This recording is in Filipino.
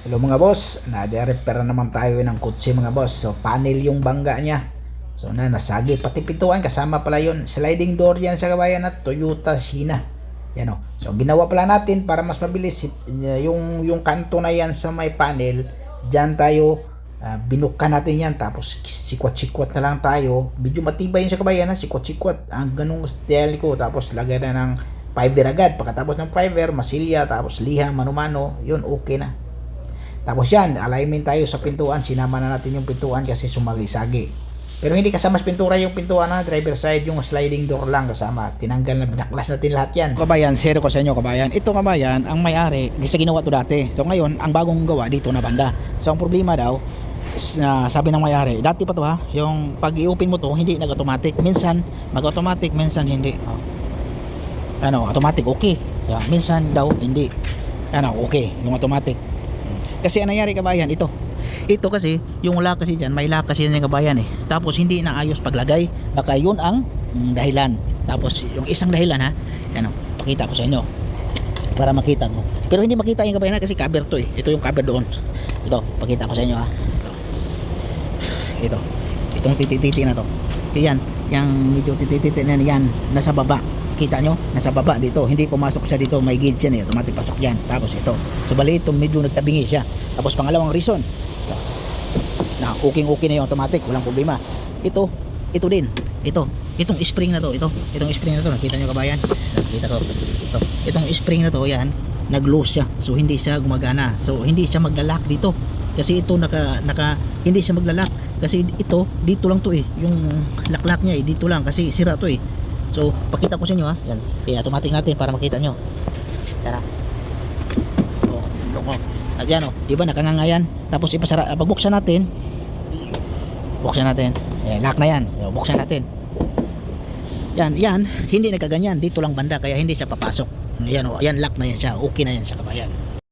Hello mga boss, na-repair naman tayo ng kotse mga boss. So panel yung bangga niya. So nasagi pati pintuan, kasama pala yun. Sliding door yan sa kabayan at Toyota Sienna. Yan o. So ginawa pala natin para mas mabilis yung kanto na yan sa may panel. Diyan tayo binukan natin yan, tapos sikwat-sikwat na lang tayo. Medyo matibay yun sa kabayan ha, sikwat-sikwat ang ganung style ko. Tapos lagay na ng fiber agad. Pagkatapos ng fiber, masilya, tapos liha, mano-mano, yun okay na. Tapos yan, alignment tayo sa pintuan. Sinama na natin yung pintuan kasi sumagi-sagi. Pero hindi kasama sa pintura yung pintuan na driver side, yung sliding door lang kasama. Tinanggal na, binaklas natin lahat yan. Kabayan, share ko sa inyo kabayan. Ito kabayan, ang may-ari, kasi ginawa to dati. So ngayon, ang bagong gawa dito na banda. So ang problema daw, is, sabi ng may-ari, dati pa to ha, yung pag i-open mo to, hindi nag-automatic. Minsan, mag-automatic, minsan hindi. Automatic, okay. Minsan daw, hindi. Okay, yung automatic. Kasi ang nangyari kabayan, ito kasi yung lock kasi dyan, may lock kasi yan yung kabayan eh. Tapos hindi naayos paglagay, baka yun ang dahilan. Tapos yung isang dahilan ha, pakita ko sa inyo para makita mo. Pero hindi makita yung kabayan kasi cover to eh. Ito yung cover doon. Ito, pakita ko sa inyo ha. Itong titi-titi na to. Yan, yung medyo titi-titi na yan, nasa baba. Kita nyo, nasa baba dito, hindi pumasok siya dito, may gauge yan eh, automatic pasok yan. Tapos ito, so bali ito medyo nagtabingi siya. Tapos pangalawang reason na okay na yung automatic, walang problema. Ito din, itong spring na to, itong spring na to, nakita nyo kabayan, nakita ko itong spring na to, yan, nag-loose siya, so hindi siya gumagana, so hindi siya maglalak dito kasi ito hindi siya maglalak kasi ito, dito lang to eh, yung laklak niya eh, dito lang kasi sira to eh. So, pakita ko sa inyo ha. Yan. I-automatic natin para makita nyo. Yan ha. At yan o. Diba nakangangayan. Tapos ipasara. Pagbuksan natin. Ayan, lock na yan. Buksan natin. Yan. Hindi nagkaganyan. Dito lang banda. Kaya hindi siya papasok. Ayan o. Ayan, lock na yan siya. Okay na yan siya kabayan.